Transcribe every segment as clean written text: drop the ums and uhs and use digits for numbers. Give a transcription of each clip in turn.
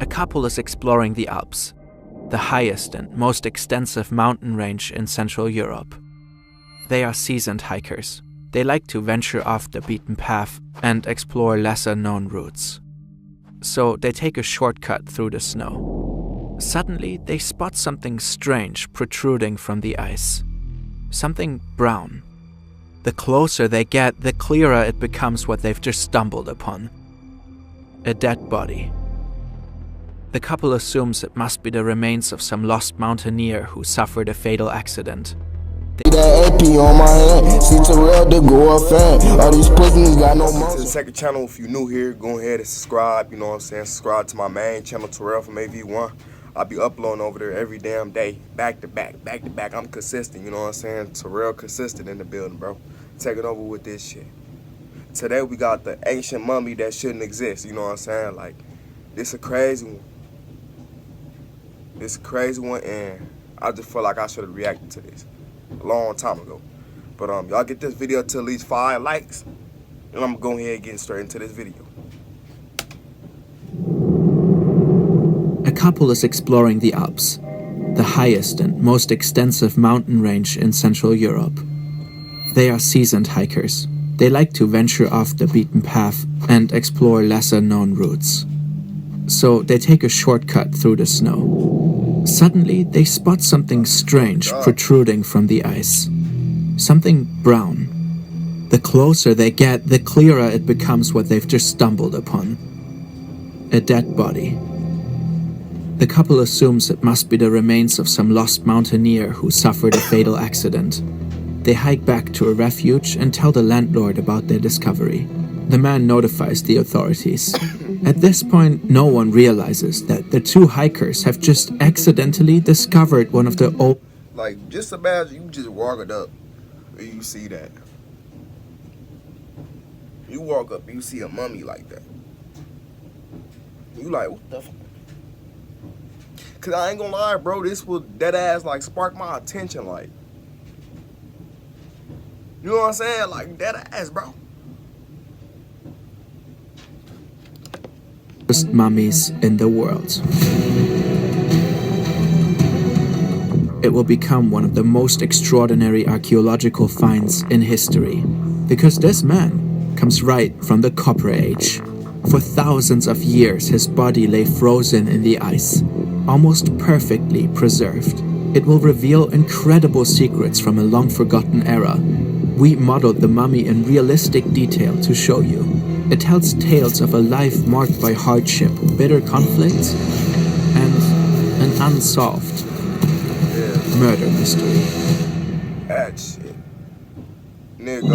A couple is exploring the Alps, the highest and most extensive mountain range in Central Europe. They are seasoned hikers. They like to venture off the beaten path and explore lesser-known routes. So they take a shortcut through the snow. Suddenly, they spot something strange protruding from the ice. Something brown. The closer they get, the clearer it becomes what they've just stumbled upon. A dead body. The couple assumes it must be the remains of some lost mountaineer who suffered a fatal accident. That AP on my head, see Terrell to go up fan. All these pussies got no money. To the second channel, if you're new here, go ahead and subscribe. You know what I'm saying? Subscribe to my main channel, Terrell from AV1. I'll be uploading over there every damn day, back to back, back to back. I'm consistent, you know what I'm saying? Terrell consistent in the building, bro. Taking over with this shit. Today we got the ancient mummy that shouldn't exist, you know what I'm saying? Like, this a crazy one. This a crazy one, and I just feel like I should have reacted to this a long time ago. But y'all get this video to at least 5 likes, and I'm gonna go ahead and get straight into this video. A couple is exploring the Alps, the highest and most extensive mountain range in Central Europe. They are seasoned hikers. They like to venture off the beaten path and explore lesser-known routes. So they take a shortcut through the snow. Suddenly, they spot something strange protruding from the ice. Something brown. The closer they get, the clearer it becomes what they've just stumbled upon. A dead body. The couple assumes it must be the remains of some lost mountaineer who suffered a fatal accident. They hike back to a refuge and tell the landlord about their discovery. The man notifies the authorities. At this point, no one realizes that the two hikers have just accidentally discovered one of the old... Like, just imagine you just walking up and you see that. You walk up and you see a mummy like that. You like, what the fuck? Cause I ain't gonna lie, bro, this was dead ass like spark my attention, like. You know what I'm saying? Like, dead ass, bro. First mummies in the world. It will become one of the most extraordinary archaeological finds in history, because this man comes right from the Copper Age. For thousands of years, his body lay frozen in the ice, almost perfectly preserved. It will reveal incredible secrets from a long-forgotten era. We modeled the mummy in realistic detail to show you. It tells tales of a life marked by hardship, bitter conflicts, and an unsolved murder mystery. That shit. Nigga.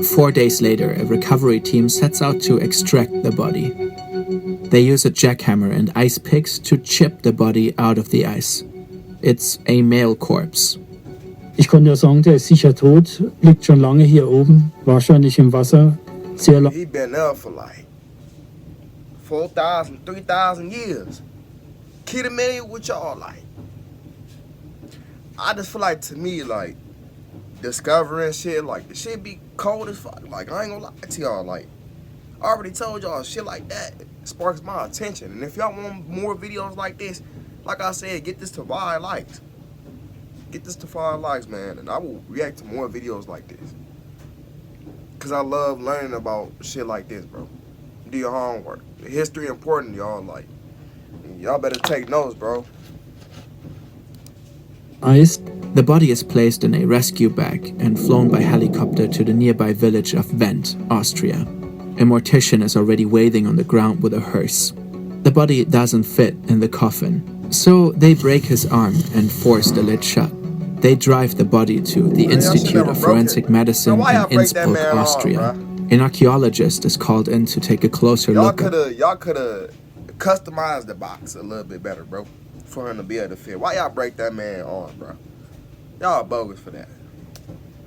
4 days later, a recovery team sets out to extract the body. They use a jackhammer and ice picks to chip the body out of the ice. It's a male corpse. Ich konnte ja sagen, der ist sicher tot, liegt schon lange hier oben, wahrscheinlich im Wasser, sehr lang. He been there for like 4,000, 3,000 years. Kidding me with y'all, like. I just feel like, to me, like, discovering shit, like, the shit be cold as fuck. Like, I ain't gonna lie to y'all, like, I already told y'all shit like that sparks my attention. And if y'all want more videos like this, like I said, get this to 5 likes. Get this to 5 likes, man, and I will react to more videos like this. Cause I love learning about shit like this, bro. Do your homework. The history important, y'all, like. Y'all better take notes, bro. Ice. The body is placed in a rescue bag and flown by helicopter to the nearby village of Wendt, Austria. A mortician is already waiting on the ground with a hearse. The body doesn't fit in the coffin, so they break his arm and force the lid shut. They drive the body to the Institute of Forensic Medicine in Innsbruck, Austria. An archaeologist is called in to take a closer look. Y'all coulda customized the box a little bit better, bro, for him to be able to fit. Why y'all break that man's arm, bro? Y'all bogus for that.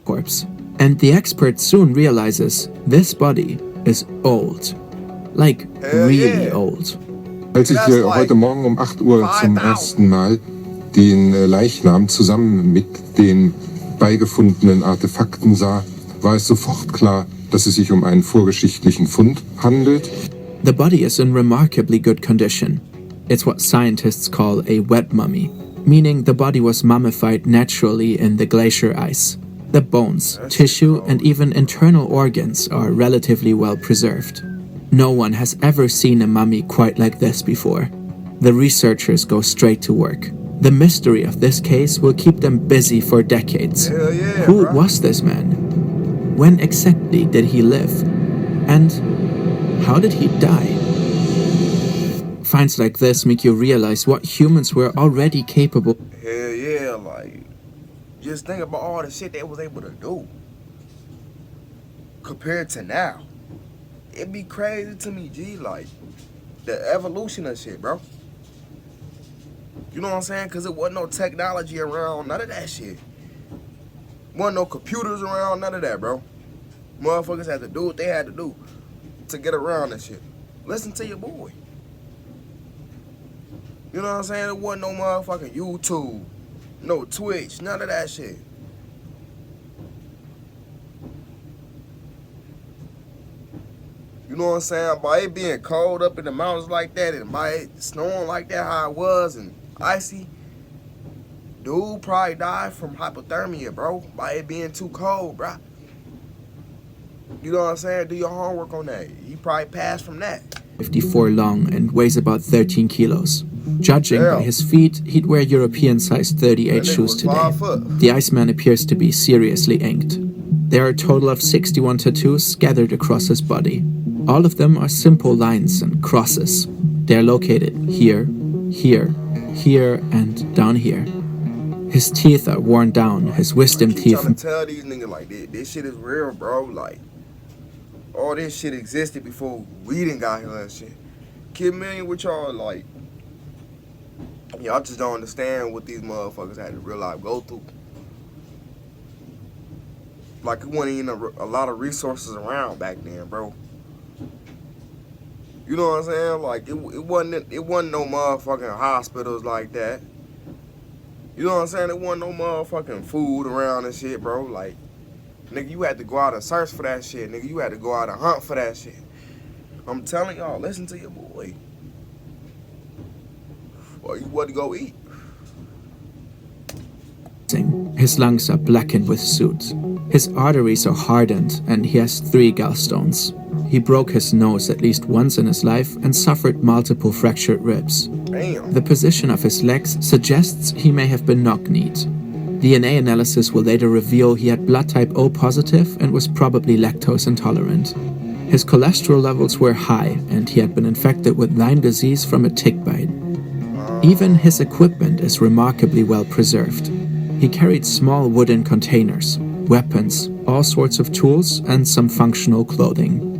Corpse. And the expert soon realizes this body is old. Like, really old. Als ich hier heute Morgen um 8 Uhr zum ersten Mal den Leichnam zusammen mit den beigefundenen Artefakten sah, war es sofort klar, dass es sich einen vorgeschichtlichen Fund handelt. The body is in remarkably good condition. It's what scientists call a wet mummy, meaning the body was mummified naturally in the glacier ice. The bones, tissue, and even internal organs are relatively well preserved. No one has ever seen a mummy quite like this before. The researchers go straight to work. The mystery of this case will keep them busy for decades. Hell yeah, Who bro. was this man? When exactly did he live? And how did he die? Finds like this make you realize what humans were already capable. Hell yeah, like, just think about all the shit they was able to do compared to now. It'd be crazy to me, G, like, the evolution of shit, bro. You know what I'm saying? Because it wasn't no technology around, none of that shit. Wasn't no computers around, none of that, bro. Motherfuckers had to do what they had to do to get around that shit. Listen to your boy. You know what I'm saying? There wasn't no motherfucking YouTube, no Twitch, none of that shit. You know what I'm saying? By it being cold up in the mountains like that and by it snowing like that how it was and icy, dude probably died from hypothermia, bro. By it being too cold, bro. You know what I'm saying? Do your homework on that. He probably passed from that. 54 long and weighs about 13 kilos. Judging by his feet, he'd wear European-sized 38 That nigga shoes was today. 5 foot. The Iceman appears to be seriously inked. There are a total of 61 tattoos scattered across his body. All of them are simple lines and crosses. They're located here, here, here, and down here. His teeth are worn down, his wisdom I keep teeth... trying to tell these niggas like this shit is real, bro. Like, all this shit existed before we done got here and shit. Kid million with y'all, like, y'all just don't understand what these motherfuckers had to real life go through. Like, it wasn't even a lot of resources around back then, bro. You know what I'm saying? Like, it wasn't no motherfucking hospitals like that. You know what I'm saying? There wasn't no motherfucking food around and shit, bro. Like, nigga, you had to go out and search for that shit. Nigga, you had to go out and hunt for that shit. I'm telling y'all, listen to your boy. Or you want to go eat. His lungs are blackened with soot. His arteries are hardened and he has 3 gallstones. He broke his nose at least once in his life and suffered multiple fractured ribs. Damn. The position of his legs suggests he may have been knock-kneed. DNA analysis will later reveal he had blood type O positive and was probably lactose intolerant. His cholesterol levels were high and he had been infected with Lyme disease from a tick bite. Even his equipment is remarkably well preserved. He carried small wooden containers, weapons, all sorts of tools, and some functional clothing.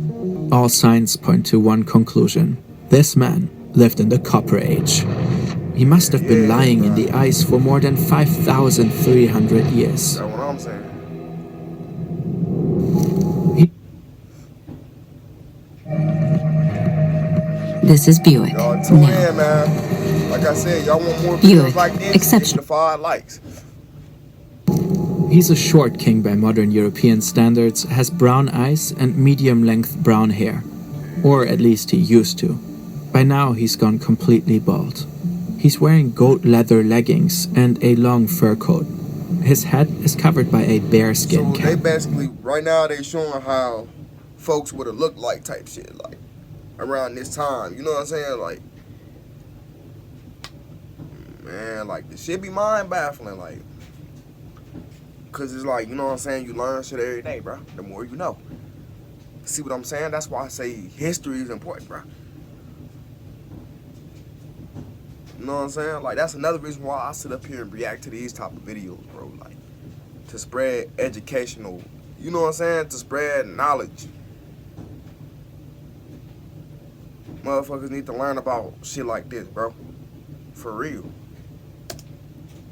All signs point to one conclusion. This man lived in the Copper Age. He must have been lying in the ice for more than 5,300 years. That's what I'm saying. This is Buick. Y'all tune Now, in, man. Like I said, y'all want more Buick, videos like this? exceptional. Hit the 5 likes. He's a short king by modern European standards, has brown eyes and medium-length brown hair. Or at least he used to. By now he's gone completely bald. He's wearing goat leather leggings and a long fur coat. His head is covered by a bearskin So they cap. basically, right now they showing how folks would have looked like type shit, like, around this time. You know what I'm saying? Like, man, like, the shit be mind-baffling, like. Cause it's like, you know what I'm saying, you learn shit every day, bro. The more you know. See what I'm saying? That's why I say history is important, bro. You know what I'm saying? Like, that's another reason why I sit up here and react to these type of videos, bro. Like, to spread educational, you know what I'm saying? To spread knowledge. Motherfuckers need to learn about shit like this, bro. For real.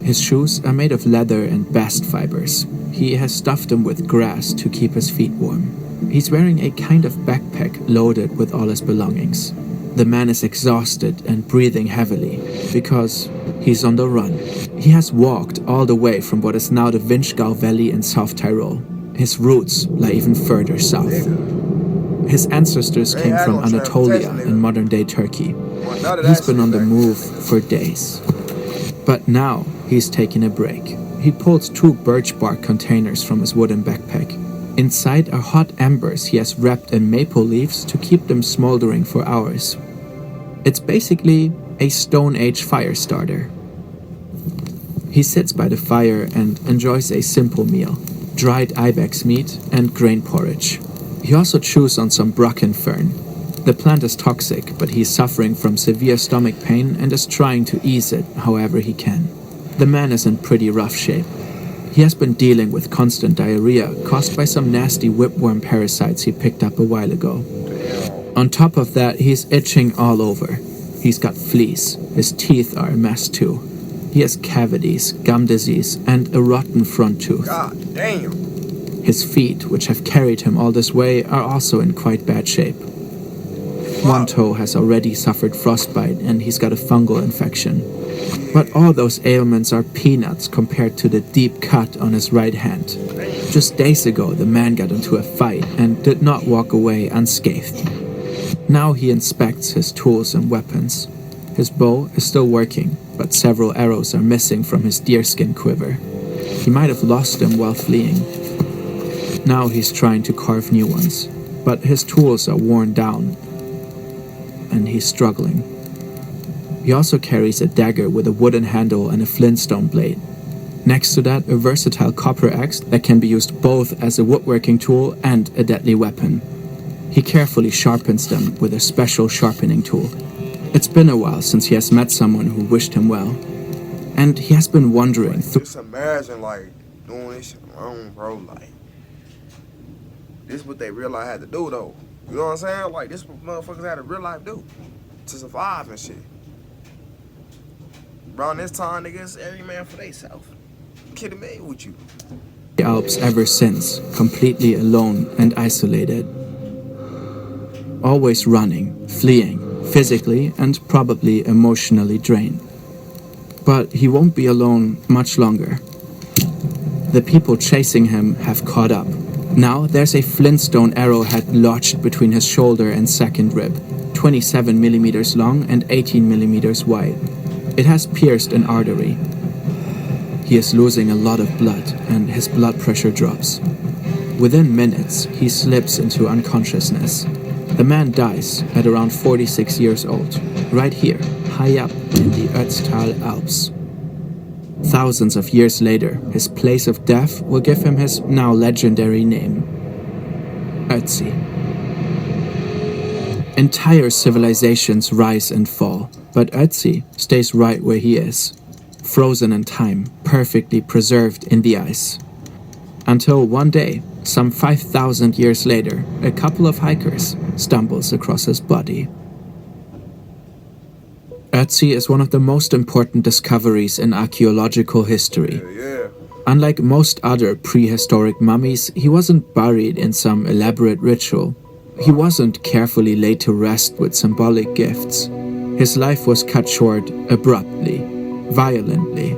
His shoes are made of leather and bast fibers. He has stuffed them with grass to keep his feet warm. He's wearing a kind of backpack loaded with all his belongings. The man is exhausted and breathing heavily because he's on the run. He has walked all the way from what is now the Vinschgau Valley in South Tyrol. His roots lie even further south. His ancestors came from Anatolia in modern-day Turkey. He's been on the move for days. But now he's taking a break. He pulls 2 birch bark containers from his wooden backpack. Inside are hot embers he has wrapped in maple leaves to keep them smoldering for hours. It's basically a Stone Age fire starter. He sits by the fire and enjoys a simple meal: dried ibex meat and grain porridge. He also chews on some bracken fern. The plant is toxic, but he's suffering from severe stomach pain and is trying to ease it however he can. The man is in pretty rough shape. He has been dealing with constant diarrhea caused by some nasty whipworm parasites he picked up a while ago. On top of that, he's itching all over. He's got fleas. His teeth are a mess too. He has cavities, gum disease, and a rotten front tooth. God damn. His feet, which have carried him all this way, are also in quite bad shape. One toe has already suffered frostbite and he's got a fungal infection. But all those ailments are peanuts compared to the deep cut on his right hand. Just days ago, the man got into a fight and did not walk away unscathed. Now he inspects his tools and weapons. His bow is still working, but several arrows are missing from his deerskin quiver. He might have lost them while fleeing. Now he's trying to carve new ones, but his tools are worn down, and he's struggling. He also carries a dagger with a wooden handle and a flintstone blade. Next to that, a versatile copper axe that can be used both as a woodworking tool and a deadly weapon. He carefully sharpens them with a special sharpening tool. It's been a while since he has met someone who wished him well, and he has been wondering Just imagine, like, doing this shit alone, bro. Like, this is what they real life had to do, though. You know what I'm saying? Like, this is what motherfuckers had to real life do to survive and shit. Around this time, niggas, every man for theyself. Kidding me with you. the Alps ever since, completely alone and isolated. Always running, fleeing, physically and probably emotionally drained. But he won't be alone much longer. The people chasing him have caught up. Now there's a flintstone arrowhead lodged between his shoulder and second rib, 27 millimeters long and 18 millimeters wide. It has pierced an artery. He is losing a lot of blood and his blood pressure drops. Within minutes, he slips into unconsciousness. The man dies at around 46 years old, right here, high up in the Ötztal Alps. Thousands of years later, his place of death will give him his now legendary name, Ötzi. Entire civilizations rise and fall, but Ötzi stays right where he is, frozen in time, perfectly preserved in the ice. Until one day, some 5,000 years later, a couple of hikers stumbles across his body. Ötzi is one of the most important discoveries in archaeological history. Unlike most other prehistoric mummies, he wasn't buried in some elaborate ritual. He wasn't carefully laid to rest with symbolic gifts. His life was cut short abruptly, violently.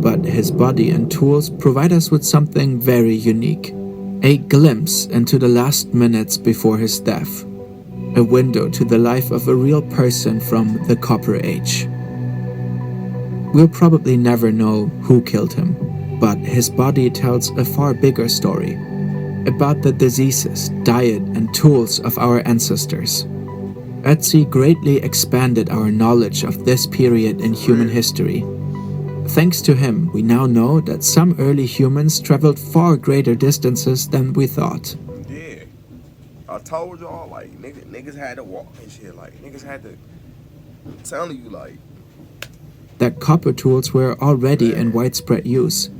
But his body and tools provide us with something very unique. A glimpse into the last minutes before his death. A window to the life of a real person from the Copper Age. We'll probably never know who killed him, but his body tells a far bigger story about the diseases, diet, and tools of our ancestors. Ötzi greatly expanded our knowledge of this period in human history. Thanks to him, we now know that some early humans traveled far greater distances than we thought. I told y'all, like, niggas had to walk and shit. Like, niggas had to, I'm telling you, like, that copper tools were already in widespread use,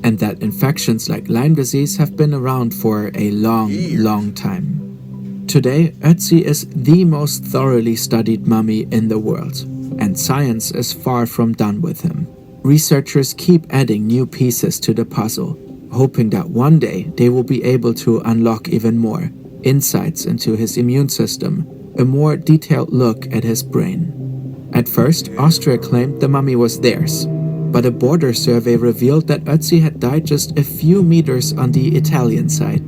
and that infections like Lyme disease have been around for a long time. Today, Ötzi is the most thoroughly studied mummy in the world, and science is far from done with him. Researchers keep adding new pieces to the puzzle, hoping that one day they will be able to unlock even more insights into his immune system, a more detailed look at his brain. At first, Austria claimed the mummy was theirs, but a border survey revealed that Ötzi had died just a few meters on the Italian side.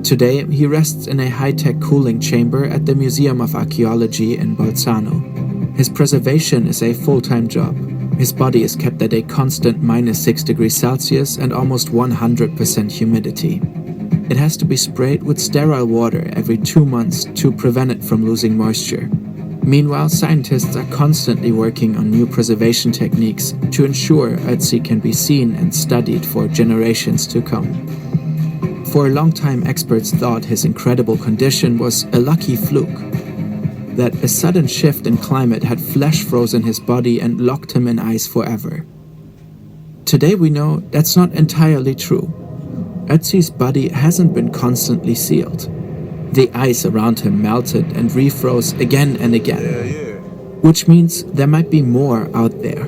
Today, he rests in a high-tech cooling chamber at the Museum of Archaeology in Bolzano. His preservation is a full-time job. His body is kept at a constant -6 degrees Celsius and almost 100% humidity. It has to be sprayed with sterile water every 2 months to prevent it from losing moisture. Meanwhile, scientists are constantly working on new preservation techniques to ensure Ötzi can be seen and studied for generations to come. For a long time, experts thought his incredible condition was a lucky fluke, that a sudden shift in climate had flash frozen his body and locked him in ice forever. Today we know that's not entirely true. Ötzi's body hasn't been constantly sealed. The ice around him melted and refroze again and again, which means there might be more out there.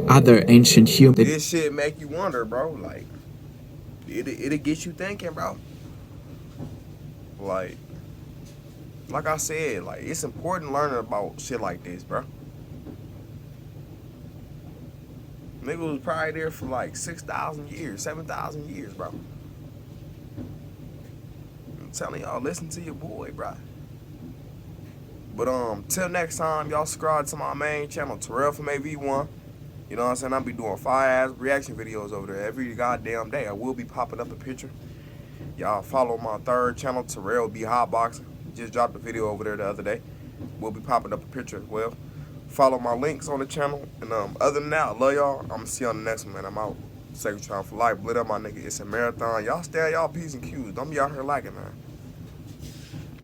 Other ancient humans. This shit make you wonder, bro. Like, it'll get you thinking, bro. Like I said, like, it's important learning about shit like this, bro. Nigga was probably there for like 6,000 years, 7,000 years, bro. I'm telling y'all, listen to your boy, bro. But till next time, y'all subscribe to my main channel, Terrell from AV1. You know what I'm saying? I'll be doing fire-ass reaction videos over there every goddamn day. I will be popping up a picture. Y'all follow my third channel, Terrell be Hotboxing. Just dropped a video over there the other day. We'll be popping up a picture as well. Follow my links on the channel. And other than that, I love y'all. I'm going to see you on the next one, man. I'm out. Sacred Trial for life. Blit up, my nigga. It's a marathon. Y'all stay on y'all P's and Q's. Don't be out here lagging, man.